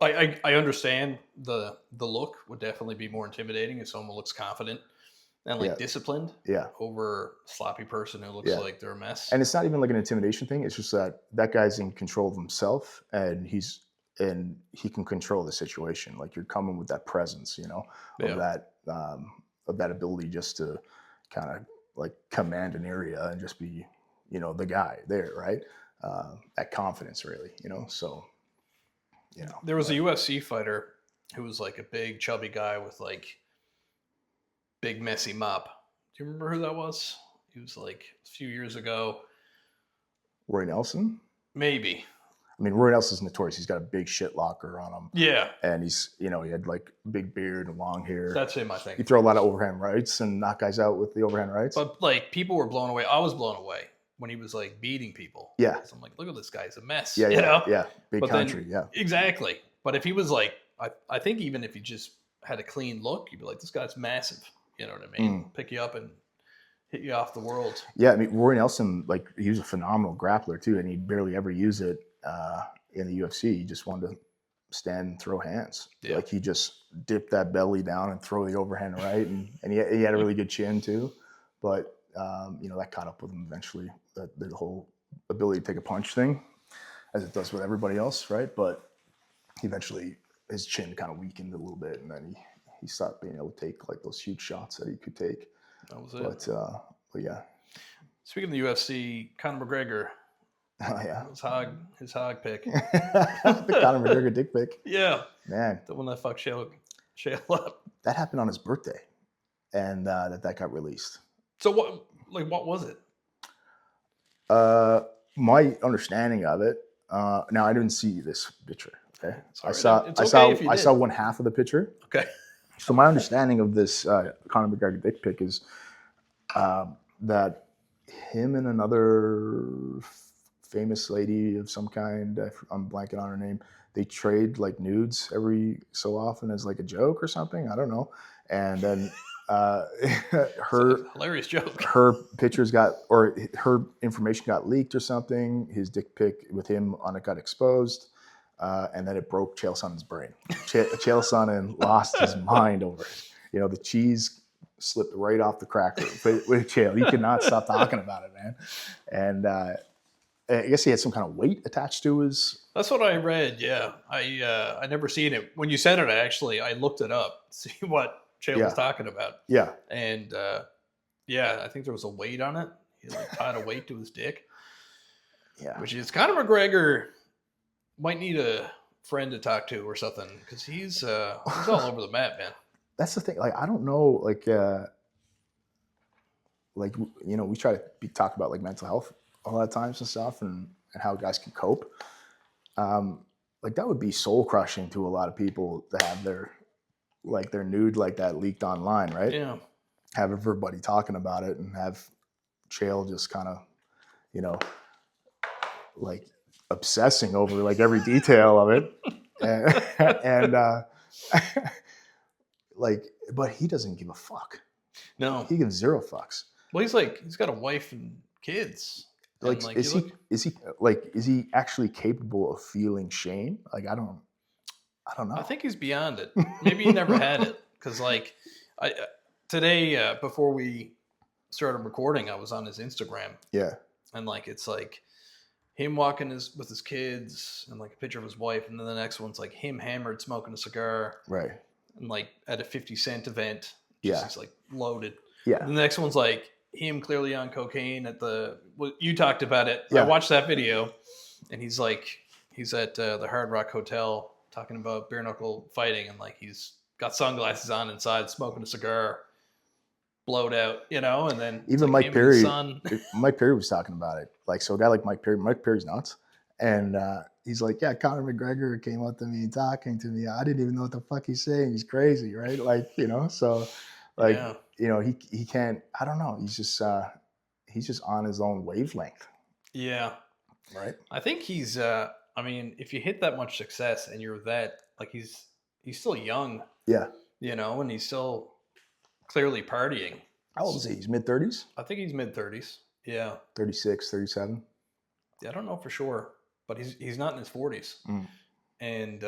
I understand the look would definitely be more intimidating if someone looks confident and like disciplined over a sloppy person who looks like they're a mess. And it's not even like an intimidation thing. It's just that guy's in control of himself, and he can control the situation. Like, you're coming with that presence, of that ability just to kind of like command an area and just be, the guy there, right? That confidence, really, So, there was a UFC fighter who was like a big chubby guy with like big messy mop. Do you remember who that was? He was like a few years ago. Roy Nelson? Maybe. I mean, Roy Nelson's notorious. He's got a big shit locker on him. Yeah. And he's, he had like big beard and long hair. That's him, I think. He throw a lot of overhand rights and knock guys out with the overhand rights. But like people were blown away. I was blown away when he was like beating people. Yeah. So I'm like, look at this guy. He's a mess. Yeah, you know? yeah. Big But country, then, yeah. Exactly. But if he was like, I think even if he just had a clean look, you'd be like, this guy's massive. You know what I mean? Pick you up and hit you off the world. Yeah, I mean, Roy Nelson, like, he was a phenomenal grappler too, and he barely ever used it in the UFC. He just wanted to stand and throw hands. Yeah. Like, he just dipped that belly down and throw the overhand right, and he had a really good chin too. But that caught up with him eventually. The whole ability to take a punch thing, as it does with everybody else, right? But eventually, his chin kind of weakened a little bit, and then he stopped being able to take like those huge shots that he could take. That was it. But yeah. Speaking of the UFC, Conor McGregor. Oh yeah. His hog pick. The Conor McGregor dick pic. Yeah. Man. The one that fucked Shale up. That happened on his birthday, and that got released. So what was it? My understanding of it. Now I didn't see this picture. Okay. Sorry, I saw one half of the picture. Okay. So my understanding of this Conor McGregor dick pic is that him and another famous lady of some kind, I'm blanking on her name, they trade like nudes every so often as like a joke or something. I don't know. And then her hilarious joke. Her pictures her information got leaked or something. His dick pic with him on it got exposed. And then it broke Chael Sonnen's brain. Chael Sonnen lost his mind over it. The cheese slipped right off the cracker with Chael. He could not stop talking about it, man. And I guess he had some kind of weight attached to his. That's what I read. Yeah, I never seen it. When you said it, I looked it up to see what Chael was talking about. Yeah. And I think there was a weight on it. He like tied a weight to his dick. Yeah. Which is Conor McGregor might need a friend to talk to or something, because he's all over the map, man. That's the thing. Like, I don't know. We try to talk about like mental health a lot of times and stuff, and how guys can cope. Like, that would be soul crushing to a lot of people to have their nude like that leaked online, right? Yeah. Have everybody talking about it, and have Chael just kind of, like, obsessing over like every detail of it, and like, but he doesn't give a fuck. No, he gives zero fucks. Well, he's got a wife and kids. Like, and, is he actually capable of feeling shame? Like, I don't know. I think he's beyond it. Maybe he never had it, because like today before we started recording, I was on his Instagram. Yeah, and like it's like him walking with his kids, and like a picture of his wife, and then the next one's like him hammered smoking a cigar, right? And like at a 50 Cent event, yeah, he's like loaded. Yeah. And the next one's like him clearly on cocaine at you talked about it. Yeah. I watched that video, and he's at the Hard Rock Hotel talking about bare knuckle fighting, and like he's got sunglasses on inside, smoking a cigar, blowed out, and then even like Mike Perry. Mike Perry was talking about it. Like, so a guy like Mike Perry's nuts, and he's like, yeah, Conor McGregor came up to me and talking to me. I didn't even know what the fuck he's saying. He's crazy, right? Like, so like, he can't. I don't know. He's just on his own wavelength. Yeah. Right. I think he's. I mean, if you hit that much success and you're that, like, he's still young. Yeah. And he's still clearly partying. How old is he? He's mid-30s? I think he's mid-30s. Yeah. 36, 37? Yeah, I don't know for sure, but he's not in his 40s. Mm. And,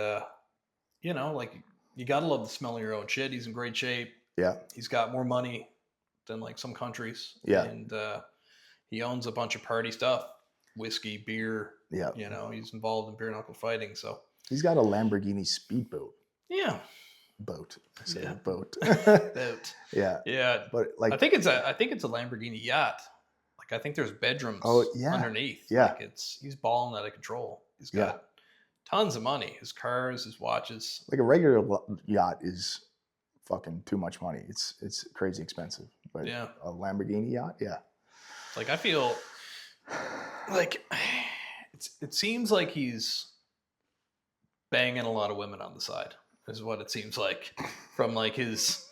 like, you got to love the smell of your own shit. He's in great shape. Yeah. He's got more money than, like, some countries. Yeah. And he owns a bunch of party stuff. Whiskey, beer. Yeah. He's involved in bare knuckle fighting, so. He's got a Lamborghini speedboat. Yeah. Boat. I said boat. Boat. Yeah. Yeah. But like, I think it's a Lamborghini yacht. Like, I think there's bedrooms underneath. Yeah. Like, he's balling out of control. He's got tons of money. His cars, his watches. Like, a regular yacht is fucking too much money. It's crazy expensive. But a Lamborghini yacht, yeah. Like, I feel like it seems like he's banging a lot of women on the side. Is what it seems like from like his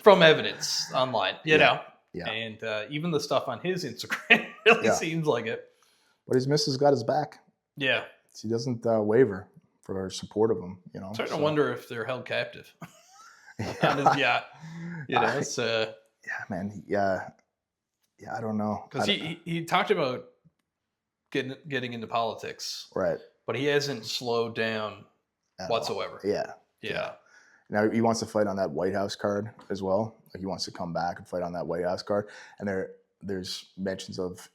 from evidence online, you know. Yeah. And even the stuff on his Instagram really seems like it. But his missus got his back. Yeah. She doesn't waver for her support of him, you know. I'm starting to wonder if they're held captive on his yacht. You know, it's yeah, man. Yeah, I don't know. Because he talked about getting into politics, right? But he hasn't slowed down At whatsoever. all. Yeah. Now he wants to fight on that White House card as well. Like he wants to come back and fight on that White House card. And there's mentions of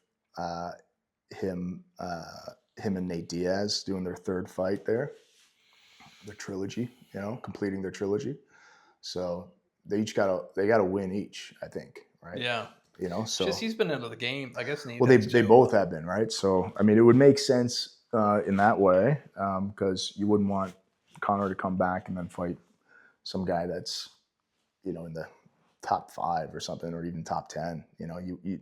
him and Nate Diaz doing their third fight there, their trilogy. You know, completing their trilogy. So they gotta win each. I think, right? Yeah. You know, so just he's been out of the game, I guess. Well, they both have been, right? So I mean, it would make sense in that way because you wouldn't want Conor to come back and then fight some guy that's, you know, in the top 5 or something, or even top 10. You know, you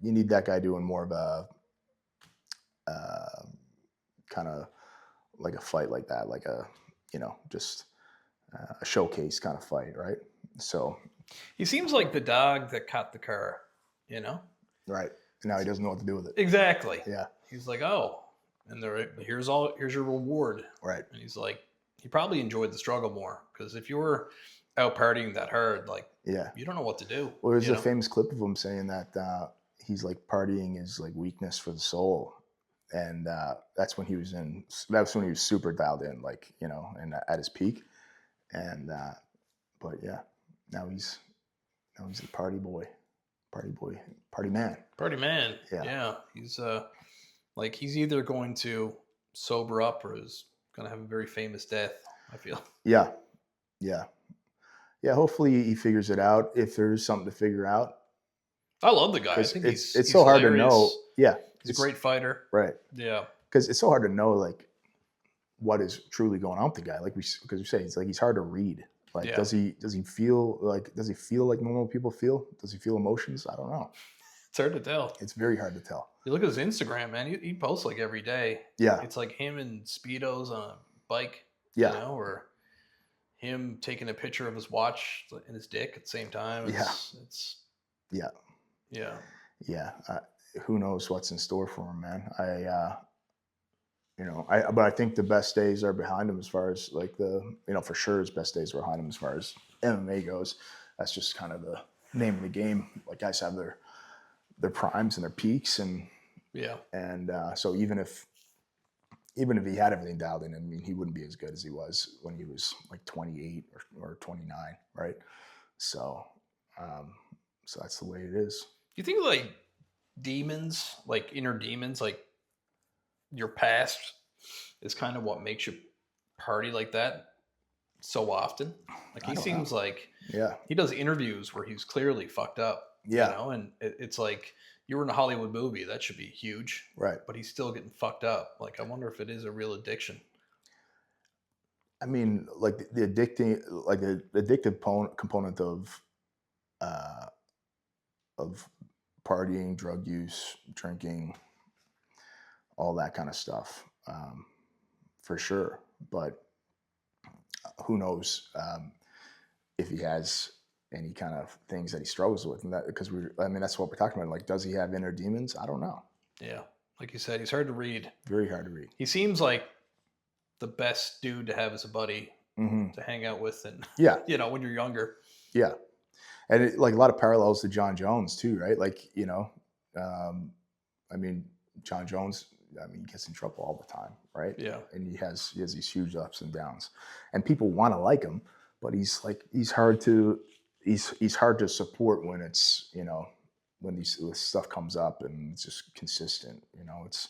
need that guy doing more of a kind of like a fight like that, like a, you know, just a showcase kind of fight, right? So he seems like the dog that caught the car, you know? Right. Now he doesn't know what to do with it. Exactly. Yeah. He's like, oh, and here's your reward. Right. And he's like, he probably enjoyed the struggle more because if you were out partying that hard, like, you don't know what to do. Well, there's a famous clip of him saying that he's like partying is like weakness for the soul, and that's when he was super dialed in, like, you know, and at his peak, and but yeah, now he's a party man. Yeah. He's like he's either going to sober up or is going to have a very famous death, I feel. Yeah. Hopefully he figures it out if there's something to figure out. I love the guy. I think it's he's so hard hilarious. to know. Yeah, he's a great fighter. Right. Yeah, because it's so hard to know like what is truly going on with the guy. Like because we say he's hard to read. Like does he feel like normal people feel? Does he feel emotions? I don't know. It's hard to tell. It's very hard to tell. You look at his Instagram, man. He posts like every day. Yeah, it's like him in speedos on a bike. Yeah, you know, or him taking a picture of his watch and his dick at the same time. Who knows what's in store for him, man? But I think the best days are behind him as far as like for sure his best days are behind him as far as MMA goes. That's just kind of the name of the game. Like guys have their primes and their peaks, and so even if he had everything dialed in, I mean, he wouldn't be as good as he was when he was like 28 or 29, right? So that's the way it is. Do you think like demons, like inner demons, like your past is kind of what makes you party like that so often? Like he seems like he does interviews where he's clearly fucked up. Yeah. You know, and it's like you were in a Hollywood movie, that should be huge. Right. But he's still getting fucked up. Like I wonder if it is a real addiction. I mean, like the addictive component of partying, drug use, drinking, all that kind of stuff, for sure. But who knows if he has any kind of things that he struggles with, and that because that's what we're talking about. Like, does he have inner demons? I don't know. Yeah, like you said, he's hard to read. Very hard to read. He seems like the best dude to have as a buddy to hang out with, and when you're younger. Yeah, and like a lot of parallels to John Jones too, right? Like John Jones. He gets in trouble all the time, right? Yeah, and he has these huge ups and downs, and people want to like him, but he's hard to support when it's when this stuff comes up and it's just consistent. It's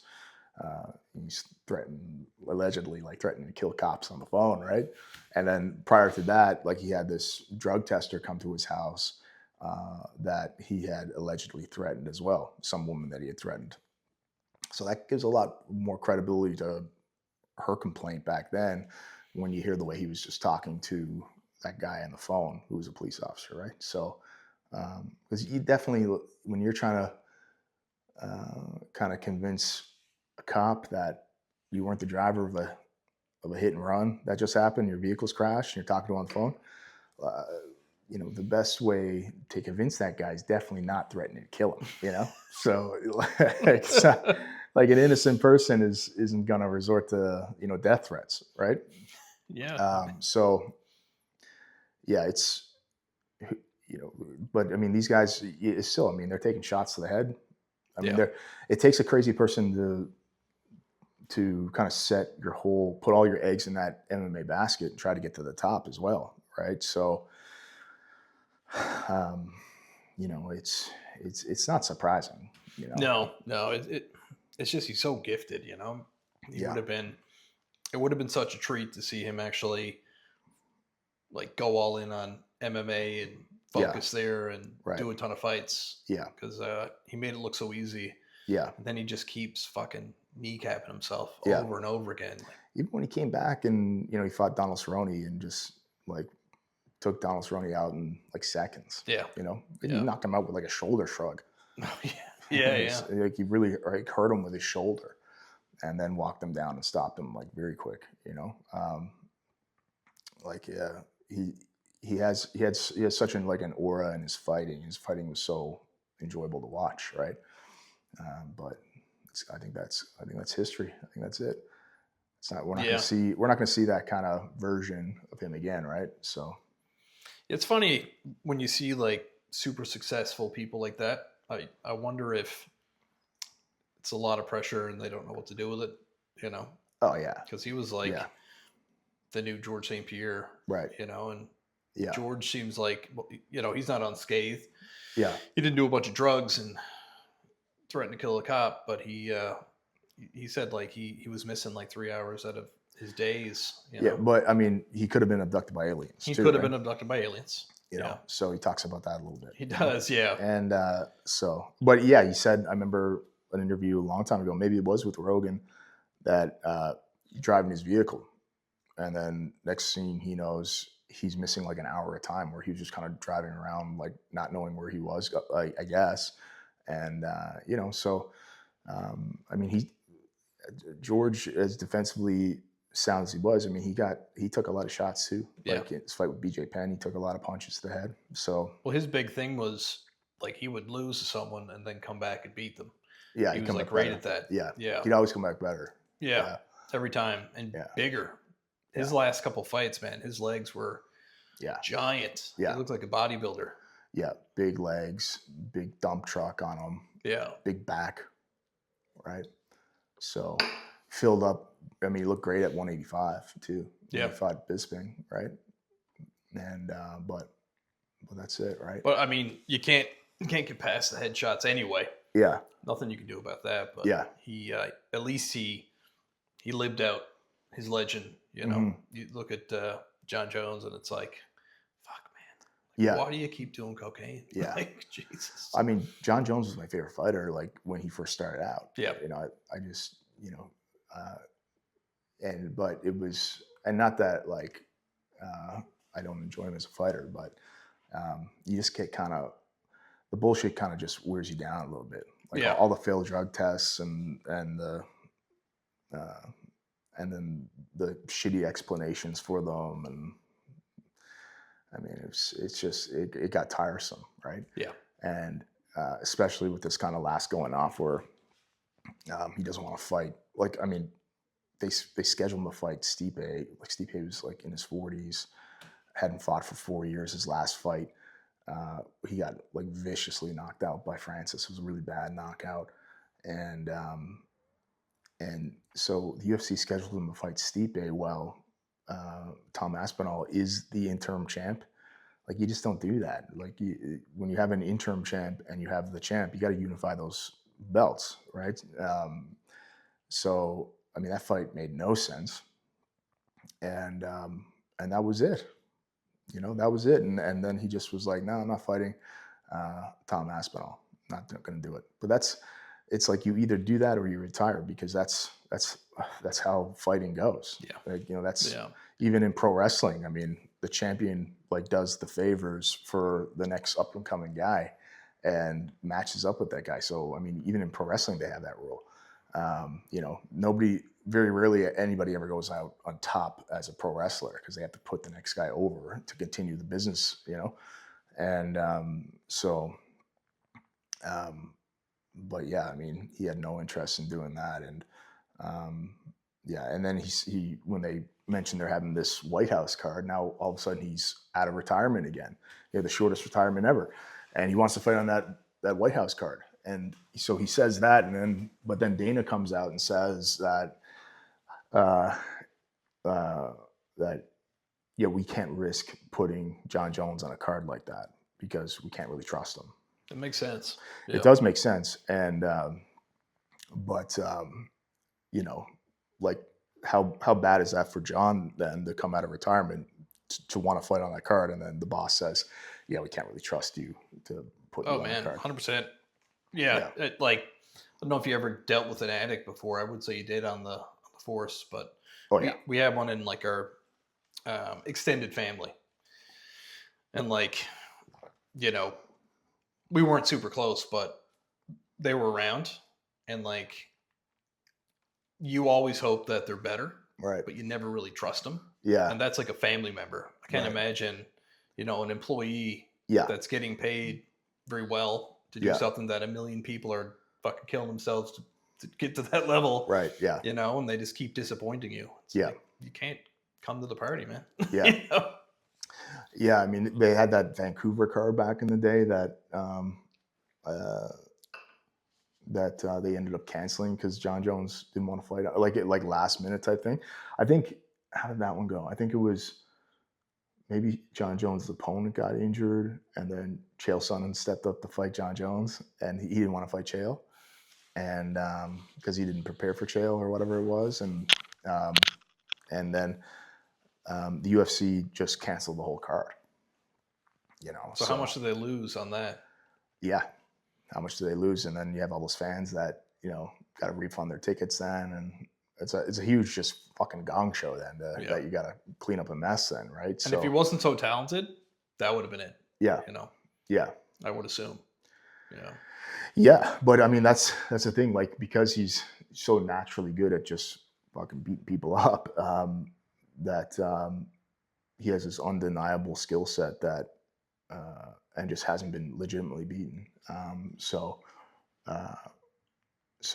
he's allegedly threatening to kill cops on the phone, right? And then prior to that, like he had this drug tester come to his house that he had allegedly threatened as well, some woman that he had threatened. So that gives a lot more credibility to her complaint back then when you hear the way he was just talking to that guy on the phone who was a police officer, right? So, because you definitely, when you're trying to kind of convince a cop that you weren't the driver of a hit and run that just happened, your vehicle's crashed, and you're talking to him on the phone, uh, you know, the best way to convince that guy is definitely not threatening to kill him, you know? So it's not, like an innocent person isn't going to resort to, you know, death threats. Right. Yeah. So yeah, it's, you know, but I mean, these guys it's still, I mean, they're taking shots to the head. I mean, Yeah. it takes a crazy person to kind of put all your eggs in that MMA basket and try to get to the top as well. Right. So, um, you know, it's not surprising, you know. No. It's just he's so gifted. You know, he Yeah. would have been. It would have been such a treat to see him actually like go all in on MMA and Yeah. focus there and Right. do a ton of fights. Yeah. Because he made it look so easy. Yeah. And then he just keeps fucking kneecapping himself Yeah. over and over again. Like, Even when he came back and, you know, he fought Donald Cerrone and just like took Donald Cerrone out in like seconds, yeah. you know, he Yeah. knocked him out with like a shoulder shrug. Yeah. Like he really like hurt him with his shoulder and then walked him down and stopped him like very quick, you know. Like yeah, he has such an aura in his fighting. His fighting was so enjoyable to watch, right? But I think that's history. I think that's it. It's not we're not gonna see that kind of version of him again, right? So It's funny when you see like super successful people like that. I wonder if it's a lot of pressure and they don't know what to do with it, you know? oh yeah, Because he was like yeah, the new George St. Pierre, right, you know, and yeah, George seems like, you know, he's not unscathed. yeah, He didn't do a bunch of drugs and threatened to kill a cop, but he said like he was missing like 3 hours out of his days. You yeah. know? But I mean, he could have been abducted by aliens. He too, could have right? been abducted by aliens. You know, Yeah. so he talks about that a little bit. He you know? does, yeah. And but yeah, he said, I remember an interview a long time ago, maybe it was with Rogan, that driving his vehicle, and then next thing he knows, he's missing like an hour at a time, where he was just kind of driving around, like not knowing where he was, I guess. And you know, so I mean, George, as defensively sound as he was, I mean, he took a lot of shots too. Yeah. Like in his fight with BJ Penn, he took a lot of punches to the head. So Well, his big thing was like he would lose to someone and then come back and beat them. yeah, He he'd was come like back great better. at that. Yeah, Yeah. he'd always come back better. Yeah. Every time. And Yeah. bigger. His Yeah. last couple fights, man, his legs were Yeah, giant. Yeah. He looked like a bodybuilder. yeah, big legs, big dump truck on him, Yeah. big back, right? So filled up. I mean, he looked great at 185 too. Yeah. He fought Bisping, right? And but that's it, right? But I mean, you can't get past the headshots anyway. Yeah, Nothing you can do about that. But Yeah. he at least he lived out his legend. You know, Mhm. you look at John Jones, and it's like, fuck, man. yeah. Why do you keep doing cocaine? Yeah. Like, Jesus. I mean, John Jones was my favorite fighter, like when he first started out. Yeah. You know, I just, you know, but it was, and not that like I don't enjoy him as a fighter, but you just get the bullshit kind of just wears you down a little bit. Like Yeah. all the failed drug tests and then the shitty explanations for them, and I mean it got tiresome, right? Yeah. And especially with this kind of last going off where he doesn't want to fight. Like, I mean, they scheduled him to fight Stipe. Like Stipe was like in his 40s, hadn't fought for 4 years. His last fight, he got like viciously knocked out by Francis. It was a really bad knockout, and so the UFC scheduled him to fight Stipe while Tom Aspinall is the interim champ. Like, you just don't do that. Like, when you have an interim champ and you have the champ, you got to unify those belts, right? So, I mean, that fight made no sense, and that was it. You know, that was it. And then he just was like, no, I'm not fighting Tom Aspinall. Not going to do it. But it's like you either do that or you retire, because that's how fighting goes. Yeah. Like, you know, that's Yeah. even in pro wrestling. I mean, the champion like does the favors for the next up and coming guy and matches up with that guy. So, I mean, even in pro wrestling, they have that rule. You know, very rarely anybody ever goes out on top as a pro wrestler because they have to put the next guy over to continue the business, you know? And but yeah, I mean, he had no interest in doing that. And yeah, and then when they mentioned they're having this White House card, now all of a sudden he's out of retirement again. He had the shortest retirement ever. And he wants to fight on that White House card. And so he says that, but then Dana comes out and says that that yeah, we can't risk putting John Jones on a card like that because we can't really trust him. It makes sense. It does make sense, and but you know, like how bad is that for John then to come out of retirement to want to fight on that card, and then the boss says, yeah, we can't really trust you to put you on the card. 100%. Yeah. Like, I don't know if you ever dealt with an addict before. I would say you did on the force, but we had one in like our extended family. And like, you know, we weren't super close, but they were around, and like, you always hope that they're better, right? But you never really trust them. Yeah. And that's like a family member. I can't imagine, you know, an employee that's getting paid very well to do something that a million people are fucking killing themselves to get to that level. Right. Yeah. You know, and they just keep disappointing you. It's like, you can't come to the party, man. Yeah. You know? Yeah. I mean, they had that Vancouver card back in the day that they ended up canceling because John Jones didn't want to fight, like last minute type thing. I think, how did that one go? I think it was maybe John Jones' opponent got injured, and then Chael Sonnen stepped up to fight John Jones, and he didn't want to fight Chael, and because he didn't prepare for Chael or whatever it was, and then the UFC just canceled the whole card. You know. So how much do they lose on that? Yeah. How much do they lose? And then you have all those fans that, you know, got to refund their tickets then. And it's a huge just fucking gong show then that you got to clean up a mess then, right? And if he wasn't so talented, that would have been it. Yeah. You know? Yeah. I would assume. Yeah. Yeah. But I mean, that's the thing. Like, because he's so naturally good at just fucking beating people up, that he has this undeniable skill set that, and just hasn't been legitimately beaten. So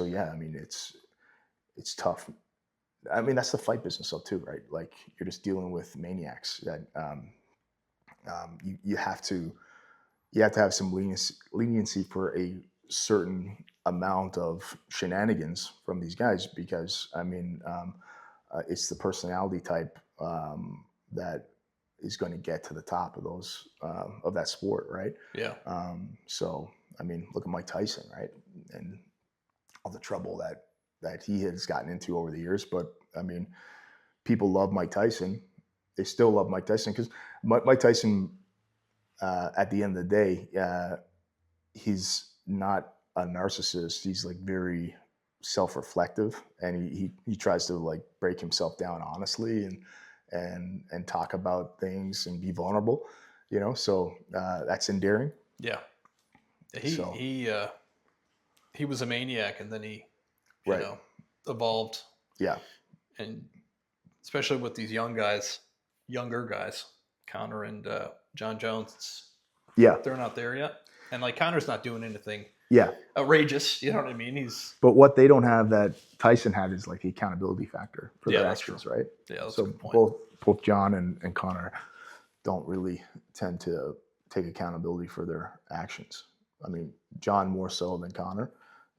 yeah, I mean, it's tough. I mean, that's the fight business though too, right? Like, you're just dealing with maniacs that you have to have some leniency for a certain amount of shenanigans from these guys, because I mean, it's the personality type that is going to get to the top of those of that sport, right? Yeah. So I mean, look at Mike Tyson, right? And all the trouble that he has gotten into over the years. But I mean, people love Mike Tyson. They still love Mike Tyson because Mike Tyson, at the end of the day, he's not a narcissist. He's like very self-reflective, and he tries to like break himself down honestly and talk about things and be vulnerable, you know. So that's endearing. Yeah. He was a maniac, and then he you know, evolved. Yeah. And especially with these younger guys, Conor and John Jones. They're not there yet. And like, Conor's not doing anything outrageous, you know what I mean? But what they don't have that Tyson had is like the accountability factor for their actions, right? Yeah, that's so a good point. Both John and Conor don't really tend to take accountability for their actions. I mean, John more so than Conor.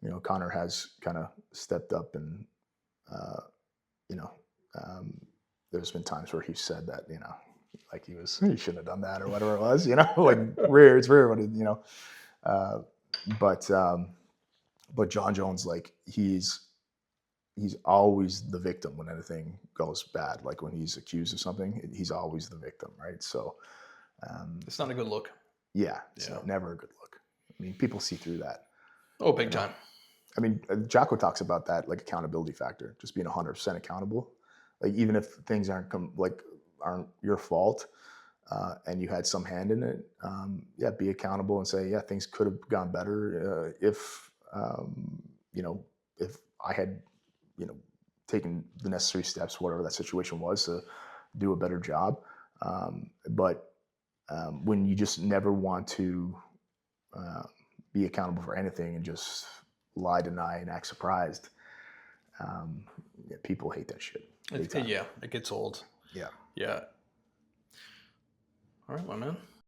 You know, Conor has kind of stepped up, and you know, there's been times where he said that, you know, like he shouldn't have done that or whatever it was, you know, like it's rare, but you know, but John Jones, like he's always the victim when anything goes bad. Like when he's accused of something, he's always the victim, right? So it's not a good look. Yeah, it's never a good look. I mean, people see through that. Oh, big time. I mean, 𝐾𝐨 talks about that, like accountability factor, just being 100% accountable. Like, even if things aren't your fault, and you had some hand in it, be accountable and say, things could have gone better if you know, if I had, taken the necessary steps, whatever that situation was, to do a better job. But when you just never want to uh, be accountable for anything and just lie, deny, and act surprised, yeah, people hate that shit. Big time. Yeah, it gets old. Yeah. Yeah. All right, my man.